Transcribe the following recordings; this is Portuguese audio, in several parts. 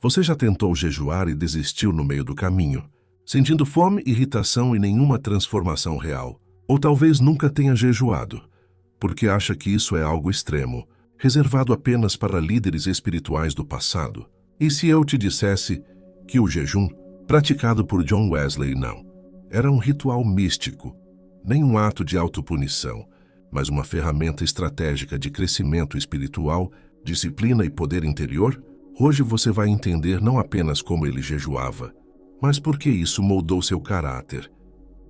Você já tentou jejuar e desistiu no meio do caminho, sentindo fome, irritação e nenhuma transformação real? Ou talvez nunca tenha jejuado, porque acha que isso é algo extremo, reservado apenas para líderes espirituais do passado? E se eu te dissesse que o jejum, praticado por John Wesley, não era um ritual místico, nem um ato de autopunição, mas uma ferramenta estratégica de crescimento espiritual, disciplina e poder interior? Hoje você vai entender não apenas como ele jejuava, mas por que isso moldou seu caráter,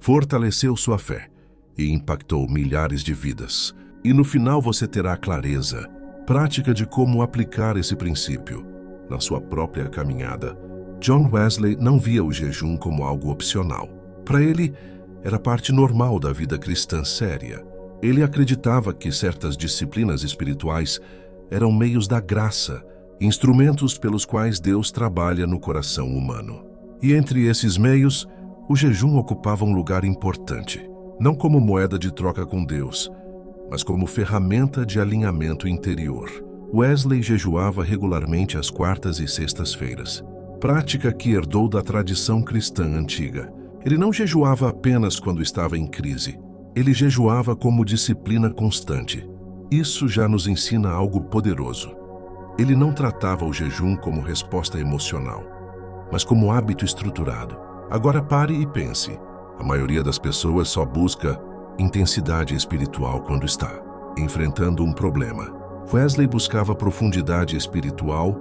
fortaleceu sua fé e impactou milhares de vidas. E no final você terá clareza, prática de como aplicar esse princípio na sua própria caminhada. John Wesley não via o jejum como algo opcional. Para ele, era parte normal da vida cristã séria. Ele acreditava que certas disciplinas espirituais eram meios da graça, instrumentos pelos quais Deus trabalha no coração humano. E entre esses meios, o jejum ocupava um lugar importante, não como moeda de troca com Deus, mas como ferramenta de alinhamento interior. Wesley jejuava regularmente às quartas e sextas-feiras, prática que herdou da tradição cristã antiga. Ele não jejuava apenas quando estava em crise. Ele jejuava como disciplina constante. Isso já nos ensina algo poderoso. Ele não tratava o jejum como resposta emocional, mas como hábito estruturado. Agora pare e pense. A maioria das pessoas só busca intensidade espiritual quando está enfrentando um problema. Wesley buscava profundidade espiritual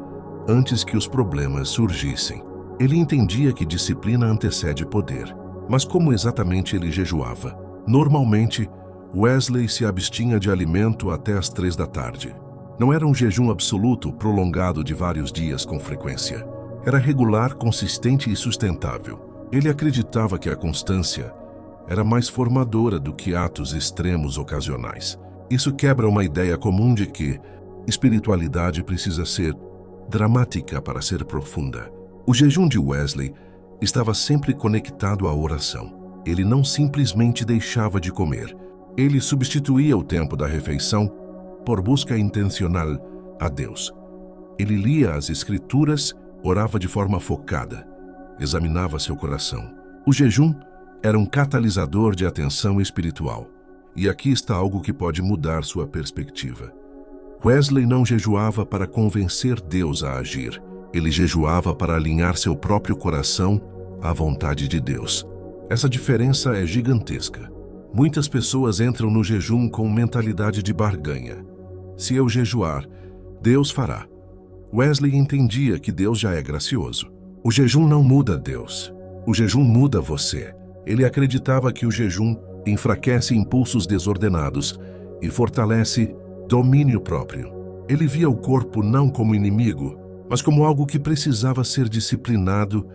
antes que os problemas surgissem. Ele entendia que disciplina antecede poder. Mas como exatamente ele jejuava? Normalmente, Wesley se abstinha de alimento até às 3 da tarde. Não era um jejum absoluto, prolongado de vários dias com frequência. Era regular, consistente e sustentável. Ele acreditava que a constância era mais formadora do que atos extremos ocasionais. Isso quebra uma ideia comum de que espiritualidade precisa ser dramática para ser profunda. O jejum de Wesley estava sempre conectado à oração. Ele não simplesmente deixava de comer. Ele substituía o tempo da refeição por busca intencional a Deus. Ele lia as Escrituras, orava de forma focada, examinava seu coração. O jejum era um catalisador de atenção espiritual. E aqui está algo que pode mudar sua perspectiva. Wesley não jejuava para convencer Deus a agir. Ele jejuava para alinhar seu próprio coração à vontade de Deus. Essa diferença é gigantesca. Muitas pessoas entram no jejum com mentalidade de barganha. Se eu jejuar, Deus fará. Wesley entendia que Deus já é gracioso. O jejum não muda Deus. O jejum muda você. Ele acreditava que o jejum enfraquece impulsos desordenados e fortalece domínio próprio. Ele via o corpo não como inimigo, mas como algo que precisava ser disciplinado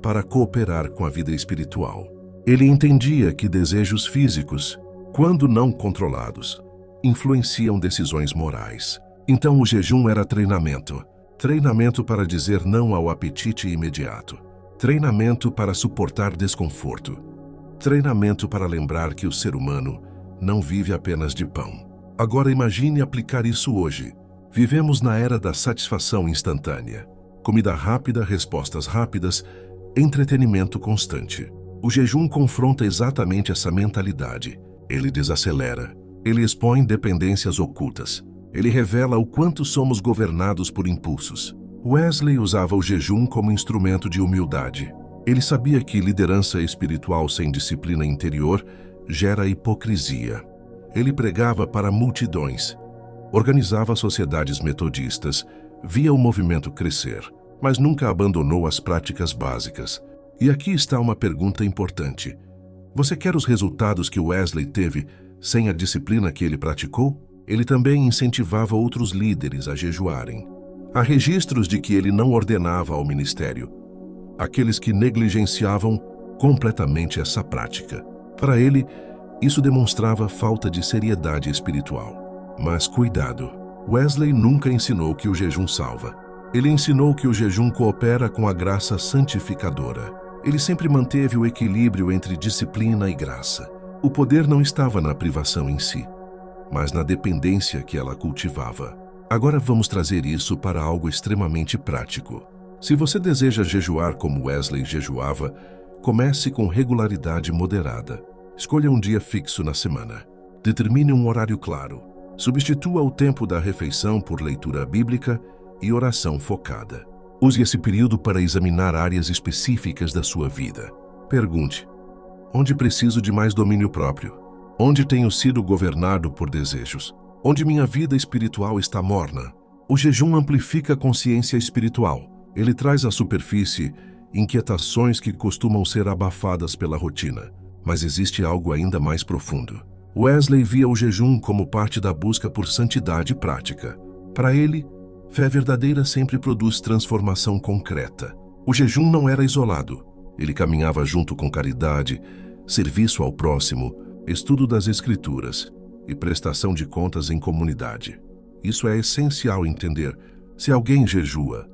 para cooperar com a vida espiritual. Ele entendia que desejos físicos, quando não controlados, influenciam decisões morais. Então o jejum era treinamento. Treinamento para dizer não ao apetite imediato. Treinamento para suportar desconforto. Treinamento para lembrar que o ser humano não vive apenas de pão. Agora imagine aplicar isso hoje. Vivemos na era da satisfação instantânea. Comida rápida, respostas rápidas, entretenimento constante. O jejum confronta exatamente essa mentalidade. Ele desacelera. Ele expõe dependências ocultas. Ele revela o quanto somos governados por impulsos. Wesley usava o jejum como instrumento de humildade. Ele sabia que liderança espiritual sem disciplina interior gera hipocrisia. Ele pregava para multidões, organizava sociedades metodistas, via o movimento crescer, mas nunca abandonou as práticas básicas. E aqui está uma pergunta importante. Você quer os resultados que Wesley teve sem a disciplina que ele praticou? Ele também incentivava outros líderes a jejuarem. Há registros de que ele não ordenava ao ministério aqueles que negligenciavam completamente essa prática. Para ele, isso demonstrava falta de seriedade espiritual. Mas cuidado, Wesley nunca ensinou que o jejum salva. Ele ensinou que o jejum coopera com a graça santificadora. Ele sempre manteve o equilíbrio entre disciplina e graça. O poder não estava na privação em si, mas na dependência que ela cultivava. Agora vamos trazer isso para algo extremamente prático. Se você deseja jejuar como Wesley jejuava, comece com regularidade moderada. Escolha um dia fixo na semana. Determine um horário claro. Substitua o tempo da refeição por leitura bíblica e oração focada. Use esse período para examinar áreas específicas da sua vida. Pergunte: onde preciso de mais domínio próprio? Onde tenho sido governado por desejos? Onde minha vida espiritual está morna? O jejum amplifica a consciência espiritual. Ele traz à superfície inquietações que costumam ser abafadas pela rotina. Mas existe algo ainda mais profundo. Wesley via o jejum como parte da busca por santidade prática. Para ele, fé verdadeira sempre produz transformação concreta. O jejum não era isolado. Ele caminhava junto com caridade, serviço ao próximo, estudo das Escrituras e prestação de contas em comunidade. Isso é essencial entender. Se alguém jejua,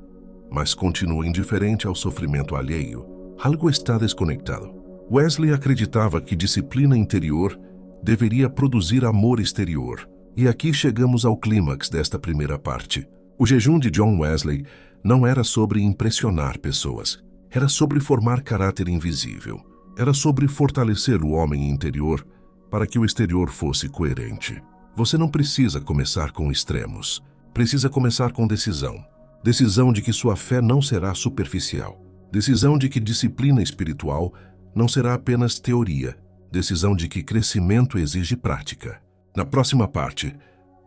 mas continua indiferente ao sofrimento alheio, algo está desconectado. Wesley acreditava que disciplina interior deveria produzir amor exterior. E aqui chegamos ao clímax desta primeira parte. O jejum de John Wesley não era sobre impressionar pessoas. Era sobre formar caráter invisível. Era sobre fortalecer o homem interior para que o exterior fosse coerente. Você não precisa começar com extremos. Precisa começar com decisão. Decisão de que sua fé não será superficial. Decisão de que disciplina espiritual não será apenas teoria. Decisão de que crescimento exige prática. Na próxima parte,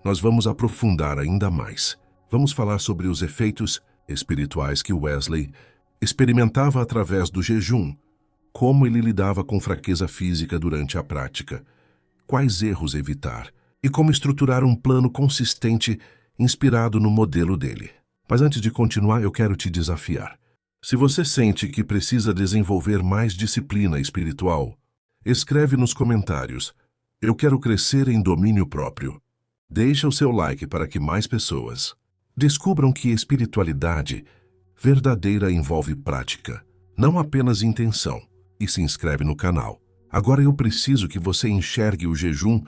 nós vamos aprofundar ainda mais. Vamos falar sobre os efeitos espirituais que Wesley experimentava através do jejum, como ele lidava com fraqueza física durante a prática, quais erros evitar e como estruturar um plano consistente inspirado no modelo dele. Mas antes de continuar, eu quero te desafiar. Se você sente que precisa desenvolver mais disciplina espiritual, escreve nos comentários: eu quero crescer em domínio próprio. Deixa o seu like para que mais pessoas descubram que espiritualidade verdadeira envolve prática, não apenas intenção. E se inscreve no canal. Agora eu preciso que você enxergue o jejum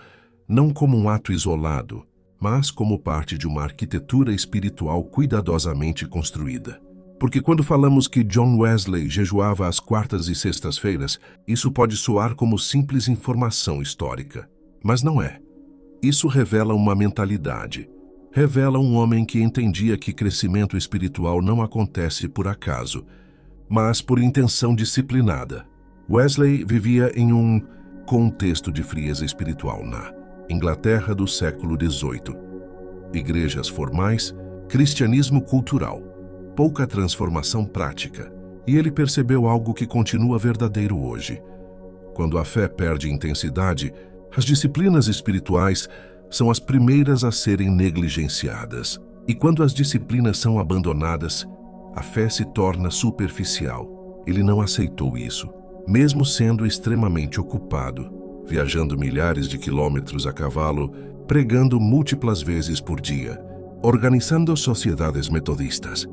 não como um ato isolado, mas como parte de uma arquitetura espiritual cuidadosamente construída. Porque quando falamos que John Wesley jejuava às quartas e sextas-feiras, isso pode soar como simples informação histórica. Mas não é. Isso revela uma mentalidade. Revela um homem que entendia que crescimento espiritual não acontece por acaso, mas por intenção disciplinada. Wesley vivia em um contexto de frieza espiritual na Inglaterra do século XVIII. Igrejas formais, cristianismo cultural, pouca transformação prática. E ele percebeu algo que continua verdadeiro hoje. Quando a fé perde intensidade, as disciplinas espirituais são as primeiras a serem negligenciadas. E quando as disciplinas são abandonadas, a fé se torna superficial. Ele não aceitou isso, mesmo sendo extremamente ocupado, viajando milhares de quilômetros a cavalo, pregando múltiplas vezes por dia, organizando sociedades metodistas,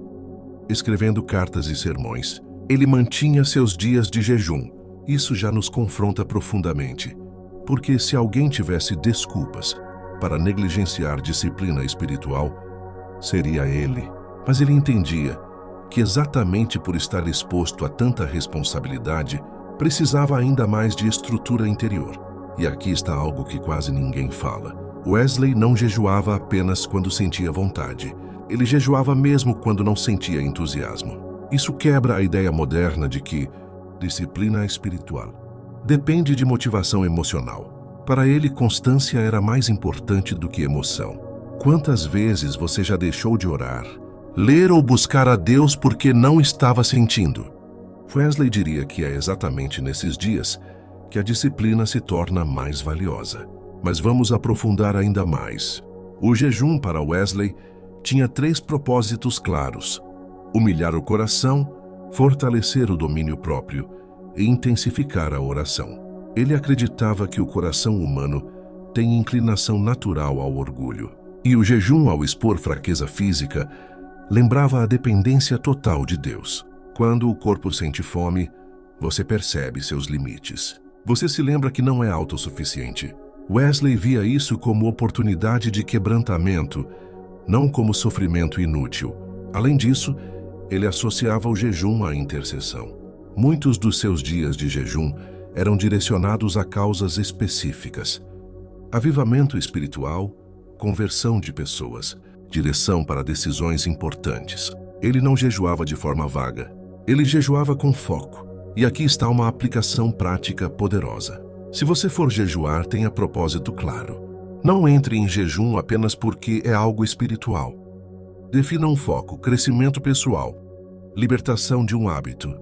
escrevendo cartas e sermões. Ele mantinha seus dias de jejum. Isso já nos confronta profundamente, porque se alguém tivesse desculpas para negligenciar disciplina espiritual, seria ele. Mas ele entendia que exatamente por estar exposto a tanta responsabilidade, precisava ainda mais de estrutura interior. E aqui está algo que quase ninguém fala. Wesley não jejuava apenas quando sentia vontade. Ele jejuava mesmo quando não sentia entusiasmo. Isso quebra a ideia moderna de que disciplina espiritual depende de motivação emocional. Para ele, constância era mais importante do que emoção. Quantas vezes você já deixou de orar, ler ou buscar a Deus porque não estava sentindo? Wesley diria que é exatamente nesses dias que a disciplina se torna mais valiosa. Mas vamos aprofundar ainda mais. O jejum para Wesley tinha 3 propósitos claros: humilhar o coração, fortalecer o domínio próprio e intensificar a oração. Ele acreditava que o coração humano tem inclinação natural ao orgulho. E o jejum, ao expor fraqueza física, lembrava a dependência total de Deus. Quando o corpo sente fome, você percebe seus limites. Você se lembra que não é autossuficiente. Wesley via isso como oportunidade de quebrantamento, não como sofrimento inútil. Além disso, Ele associava o jejum à intercessão. Muitos dos seus dias de jejum eram direcionados a causas específicas: avivamento espiritual, conversão de pessoas, direção para decisões importantes. Ele não jejuava de forma vaga. Ele jejuava com foco. E aqui está uma aplicação prática poderosa. Se você for jejuar, tenha propósito claro. Não entre em jejum apenas porque é algo espiritual. Defina um foco: crescimento pessoal, libertação de um hábito,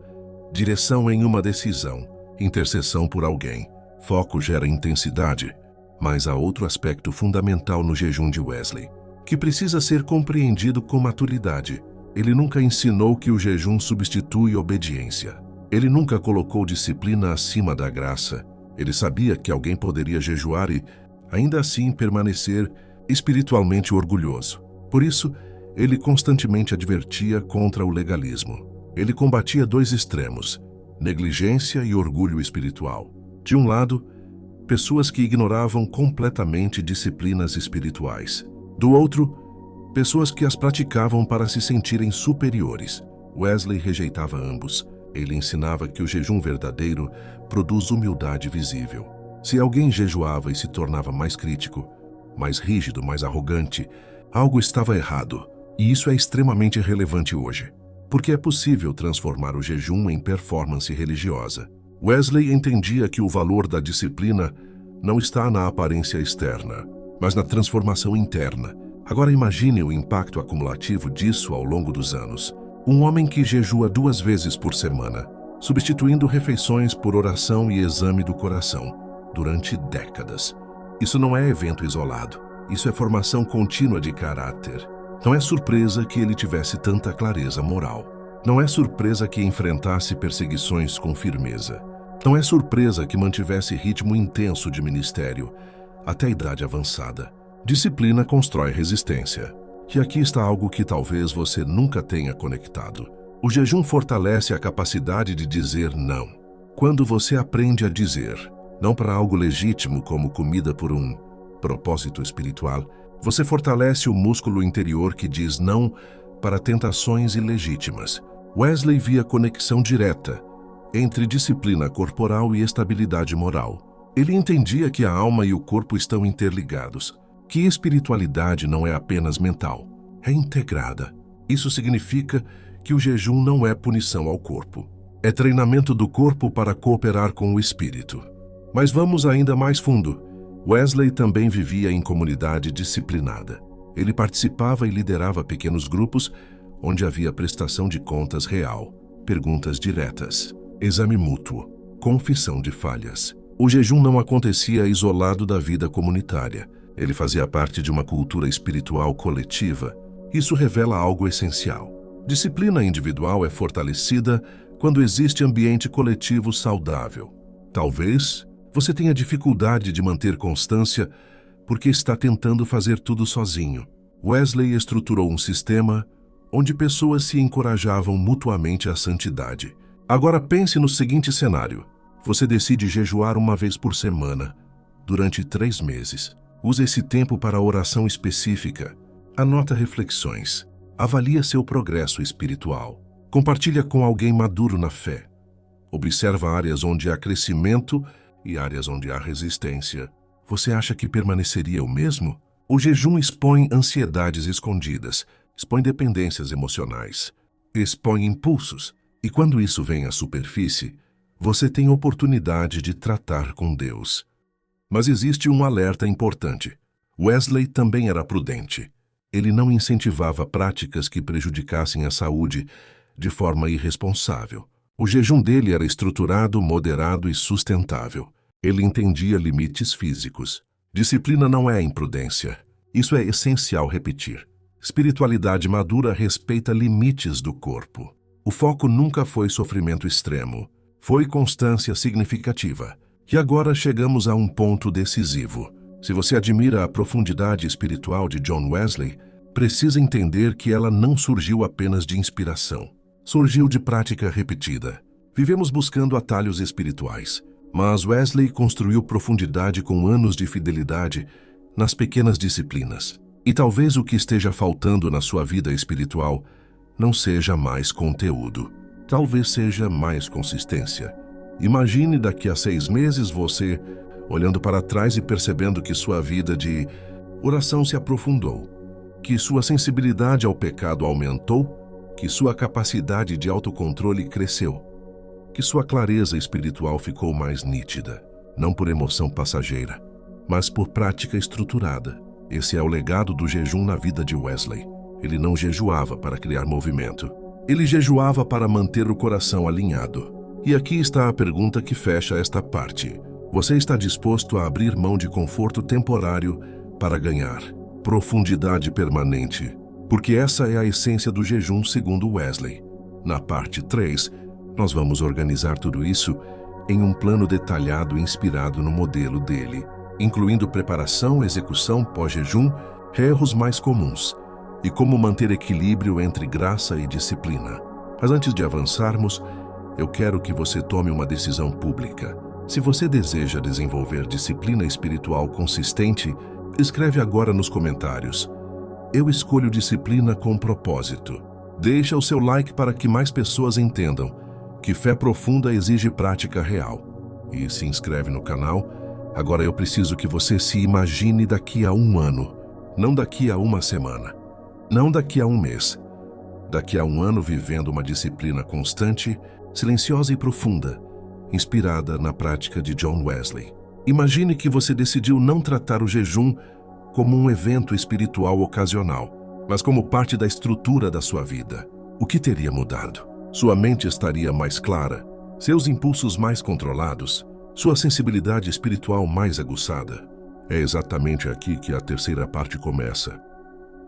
direção em uma decisão, intercessão por alguém. Foco gera intensidade, mas há outro aspecto fundamental no jejum de Wesley, que precisa ser compreendido com maturidade. Ele nunca ensinou que o jejum substitui obediência. Ele nunca colocou disciplina acima da graça. Ele sabia que alguém poderia jejuar e, ainda assim, permanecer espiritualmente orgulhoso. Por isso, ele constantemente advertia contra o legalismo. Ele combatia dois extremos: negligência e orgulho espiritual. De um lado, pessoas que ignoravam completamente disciplinas espirituais. Do outro, pessoas que as praticavam para se sentirem superiores. Wesley rejeitava ambos. Ele ensinava que o jejum verdadeiro produz humildade visível. Se alguém jejuava e se tornava mais crítico, mais rígido, mais arrogante, algo estava errado. E isso é extremamente relevante hoje, porque é possível transformar o jejum em performance religiosa. Wesley entendia que o valor da disciplina não está na aparência externa, mas na transformação interna. Agora imagine o impacto acumulativo disso ao longo dos anos. Um homem que jejua 2 vezes por semana, substituindo refeições por oração e exame do coração, durante décadas. Isso não é evento isolado. Isso é formação contínua de caráter. Não é surpresa que ele tivesse tanta clareza moral. Não é surpresa que enfrentasse perseguições com firmeza. Não é surpresa que mantivesse ritmo intenso de ministério, até a idade avançada. Disciplina constrói resistência. E aqui está algo que talvez você nunca tenha conectado. O jejum fortalece a capacidade de dizer não. Quando você aprende a dizer não para algo legítimo como comida por um propósito espiritual, você fortalece o músculo interior que diz não para tentações ilegítimas. Wesley via conexão direta entre disciplina corporal e estabilidade moral. Ele entendia que a alma e o corpo estão interligados, que espiritualidade não é apenas mental, é integrada. Isso significa que o jejum não é punição ao corpo, é treinamento do corpo para cooperar com o espírito. Mas vamos ainda mais fundo. Wesley também vivia em comunidade disciplinada. Ele participava e liderava pequenos grupos onde havia prestação de contas real, perguntas diretas, exame mútuo, confissão de falhas. O jejum não acontecia isolado da vida comunitária. Ele fazia parte de uma cultura espiritual coletiva. Isso revela algo essencial. Disciplina individual é fortalecida quando existe ambiente coletivo saudável. Talvez você tenha dificuldade de manter constância porque está tentando fazer tudo sozinho. Wesley estruturou um sistema onde pessoas se encorajavam mutuamente à santidade. Agora pense no seguinte cenário. Você decide jejuar 1 vez por semana, durante 3 meses. Use esse tempo para oração específica. Anota reflexões. Avalia seu progresso espiritual. Compartilha com alguém maduro na fé. Observa áreas onde há crescimento e áreas onde há resistência. Você acha que permaneceria o mesmo? O jejum expõe ansiedades escondidas, expõe dependências emocionais, expõe impulsos. E quando isso vem à superfície, você tem oportunidade de tratar com Deus. Mas existe um alerta importante. Wesley também era prudente. Ele não incentivava práticas que prejudicassem a saúde de forma irresponsável. O jejum dele era estruturado, moderado e sustentável. Ele entendia limites físicos. Disciplina não é imprudência. Isso é essencial repetir. Espiritualidade madura respeita limites do corpo. O foco nunca foi sofrimento extremo. Foi constância significativa. E agora chegamos a um ponto decisivo. Se você admira a profundidade espiritual de John Wesley, precisa entender que ela não surgiu apenas de inspiração. Surgiu de prática repetida. Vivemos buscando atalhos espirituais, mas Wesley construiu profundidade com anos de fidelidade nas pequenas disciplinas. E talvez o que esteja faltando na sua vida espiritual não seja mais conteúdo. Talvez seja mais consistência. Imagine daqui a 6 meses você olhando para trás e percebendo que sua vida de oração se aprofundou, que sua sensibilidade ao pecado aumentou, que sua capacidade de autocontrole cresceu, que sua clareza espiritual ficou mais nítida, não por emoção passageira, mas por prática estruturada. Esse é o legado do jejum na vida de Wesley. Ele não jejuava para criar movimento. Ele jejuava para manter o coração alinhado. E aqui está a pergunta que fecha esta parte. Você está disposto a abrir mão de conforto temporário para ganhar profundidade permanente? Porque essa é a essência do jejum segundo Wesley. Na parte 3, nós vamos organizar tudo isso em um plano detalhado inspirado no modelo dele, incluindo preparação, execução pós-jejum, erros mais comuns e como manter equilíbrio entre graça e disciplina. Mas antes de avançarmos, eu quero que você tome uma decisão pública. Se você deseja desenvolver disciplina espiritual consistente, escreve agora nos comentários: eu escolho disciplina com propósito. Deixa o seu like para que mais pessoas entendam que fé profunda exige prática real. E se inscreve no canal. Agora eu preciso que você se imagine daqui a 1 ano, não daqui a 1 semana, não daqui a 1 mês. Daqui a 1 ano vivendo uma disciplina constante, silenciosa e profunda, inspirada na prática de John Wesley. Imagine que você decidiu não tratar o jejum como um evento espiritual ocasional, mas como parte da estrutura da sua vida. O que teria mudado? Sua mente estaria mais clara, seus impulsos mais controlados, sua sensibilidade espiritual mais aguçada. É exatamente aqui que a terceira parte começa.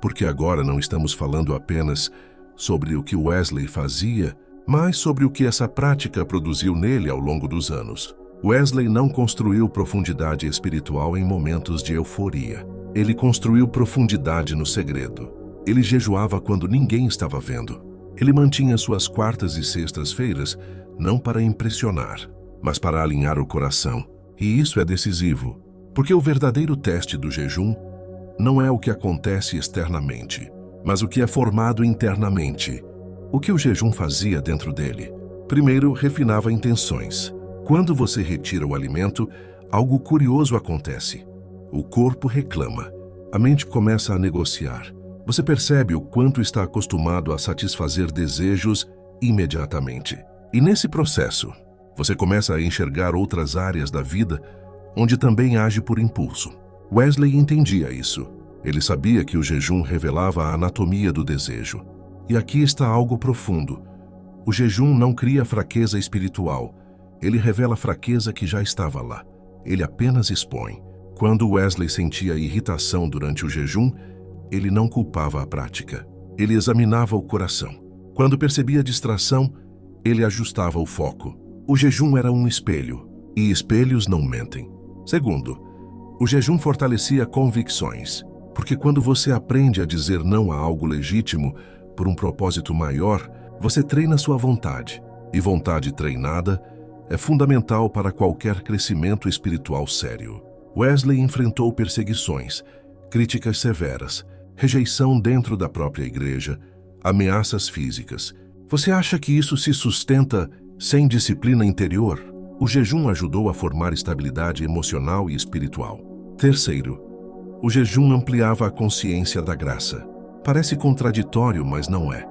Porque agora não estamos falando apenas sobre o que Wesley fazia, mas sobre o que essa prática produziu nele ao longo dos anos. Wesley não construiu profundidade espiritual em momentos de euforia. Ele construiu profundidade no segredo. Ele jejuava quando ninguém estava vendo. Ele mantinha suas quartas e sextas-feiras não para impressionar, mas para alinhar o coração. E isso é decisivo, porque o verdadeiro teste do jejum não é o que acontece externamente, mas o que é formado internamente. O que o jejum fazia dentro dele? Primeiro, refinava intenções. Quando você retira o alimento, algo curioso acontece. O corpo reclama. A mente começa a negociar. Você percebe o quanto está acostumado a satisfazer desejos imediatamente. E nesse processo, você começa a enxergar outras áreas da vida onde também age por impulso. Wesley entendia isso. Ele sabia que o jejum revelava a anatomia do desejo. E aqui está algo profundo. O jejum não cria fraqueza espiritual. Ele revela fraqueza que já estava lá. Ele apenas expõe. Quando Wesley sentia irritação durante o jejum, ele não culpava a prática. Ele examinava o coração. Quando percebia distração, ele ajustava o foco. O jejum era um espelho, e espelhos não mentem. Segundo, o jejum fortalecia convicções, porque quando você aprende a dizer não a algo legítimo, por um propósito maior, você treina sua vontade. E vontade treinada é fundamental para qualquer crescimento espiritual sério. Wesley enfrentou perseguições, críticas severas, rejeição dentro da própria igreja, ameaças físicas. Você acha que isso se sustenta sem disciplina interior? O jejum ajudou a formar estabilidade emocional e espiritual. Terceiro, o jejum ampliava a consciência da graça. Parece contraditório, mas não é.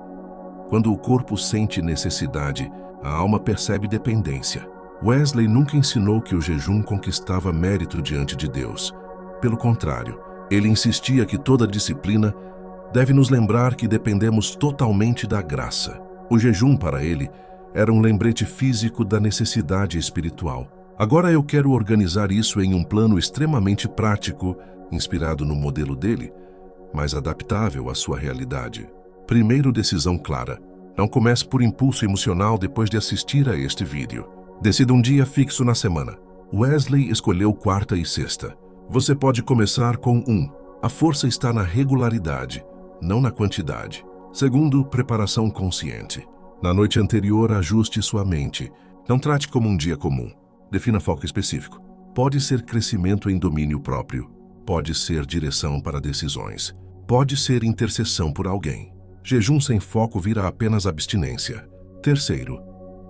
Quando o corpo sente necessidade, a alma percebe dependência. Wesley nunca ensinou que o jejum conquistava mérito diante de Deus. Pelo contrário, ele insistia que toda disciplina deve nos lembrar que dependemos totalmente da graça. O jejum, para ele, era um lembrete físico da necessidade espiritual. Agora eu quero organizar isso em um plano extremamente prático, inspirado no modelo dele, mas adaptável à sua realidade. Primeiro, decisão clara. Não comece por impulso emocional depois de assistir a este vídeo. Decida um dia fixo na semana. Wesley escolheu quarta e sexta. Você pode começar com 1. A força está na regularidade, não na quantidade. Segundo, preparação consciente. Na noite anterior, ajuste sua mente. Não trate como um dia comum. Defina foco específico. Pode ser crescimento em domínio próprio. Pode ser direção para decisões. Pode ser intercessão por alguém. Jejum sem foco vira apenas abstinência. Terceiro,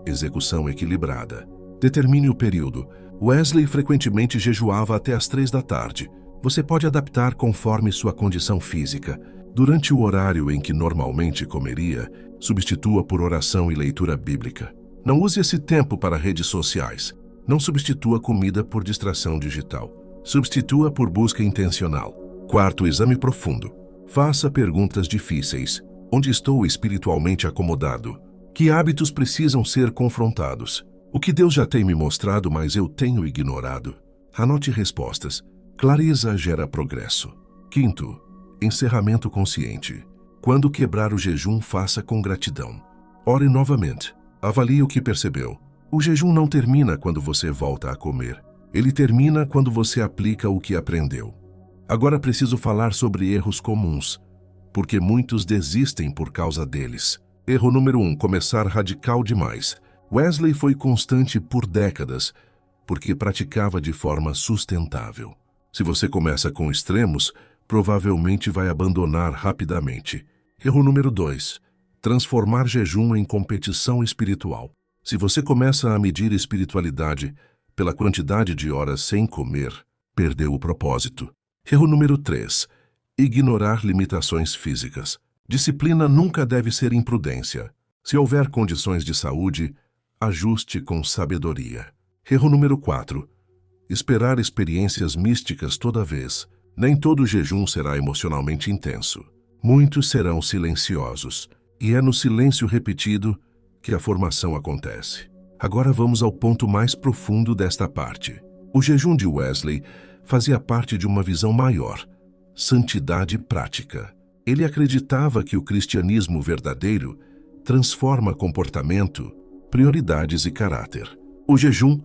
execução equilibrada. Determine o período. Wesley frequentemente jejuava até às 3 da tarde. Você pode adaptar conforme sua condição física. Durante o horário em que normalmente comeria, substitua por oração e leitura bíblica. Não use esse tempo para redes sociais. Não substitua comida por distração digital. Substitua por busca intencional. Quarto, exame profundo. Faça perguntas difíceis. Onde estou espiritualmente acomodado? Que hábitos precisam ser confrontados? O que Deus já tem me mostrado, mas eu tenho ignorado? Anote respostas. Clareza gera progresso. Quinto, encerramento consciente. Quando quebrar o jejum, faça com gratidão. Ore novamente. Avalie o que percebeu. O jejum não termina quando você volta a comer. Ele termina quando você aplica o que aprendeu. Agora preciso falar sobre erros comuns, porque muitos desistem por causa deles. Erro número 1, começar radical demais. Wesley foi constante por décadas, porque praticava de forma sustentável. Se você começa com extremos, provavelmente vai abandonar rapidamente. Erro número 2, transformar jejum em competição espiritual. Se você começa a medir espiritualidade pela quantidade de horas sem comer, perdeu o propósito. Erro número 3, ignorar limitações físicas. Disciplina nunca deve ser imprudência. Se houver condições de saúde, ajuste com sabedoria. Erro número 4, esperar experiências místicas toda vez. Nem todo jejum será emocionalmente intenso. Muitos serão silenciosos, e é no silêncio repetido que a formação acontece. Agora vamos ao ponto mais profundo desta parte. O jejum de Wesley fazia parte de uma visão maior, santidade prática. Ele acreditava que o cristianismo verdadeiro transforma comportamento, prioridades e caráter. O jejum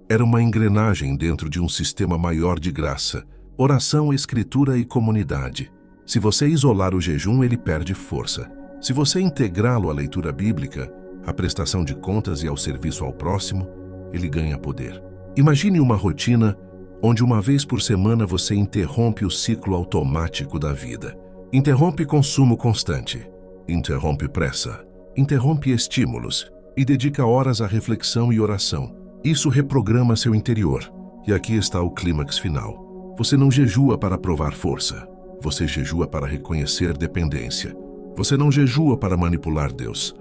era uma engrenagem dentro de um sistema maior de graça, oração, escritura e comunidade. Se você isolar o jejum, ele perde força. Se você integrá-lo à leitura bíblica, à prestação de contas e ao serviço ao próximo, ele ganha poder. Imagine uma rotina onde uma vez por semana você interrompe o ciclo automático da vida. Interrompe consumo constante, interrompe pressa, interrompe estímulos e dedica horas à reflexão e oração. Isso reprograma seu interior. E aqui está o clímax final. Você não jejua para provar força. Você jejua para reconhecer dependência. Você não jejua para manipular Deus.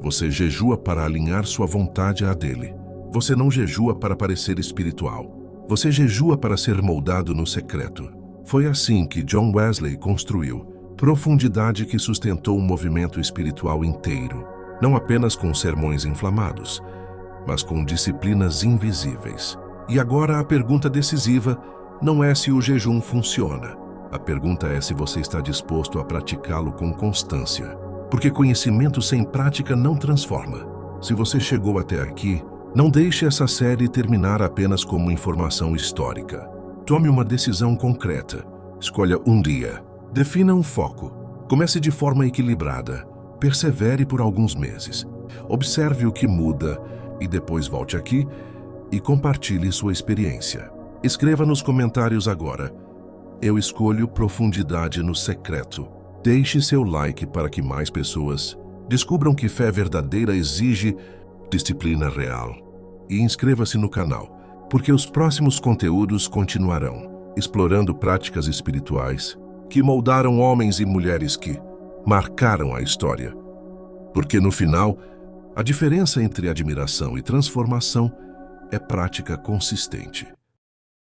Você jejua para alinhar sua vontade à dele. Você não jejua para parecer espiritual. Você jejua para ser moldado no secreto. Foi assim que John Wesley construiu profundidade que sustentou um movimento espiritual inteiro, não apenas com sermões inflamados, mas com disciplinas invisíveis. E agora a pergunta decisiva não é se o jejum funciona. A pergunta é se você está disposto a praticá-lo com constância. Porque conhecimento sem prática não transforma. Se você chegou até aqui, não deixe essa série terminar apenas como informação histórica. Tome uma decisão concreta. Escolha um dia. Defina um foco. Comece de forma equilibrada. Persevere por alguns meses. Observe o que muda e depois volte aqui e compartilhe sua experiência. Escreva nos comentários agora. Eu escolho profundidade no secreto. Deixe seu like para que mais pessoas descubram que fé verdadeira exige disciplina real. E inscreva-se no canal, porque os próximos conteúdos continuarão, explorando práticas espirituais que moldaram homens e mulheres que marcaram a história. Porque no final, a diferença entre admiração e transformação é prática consistente.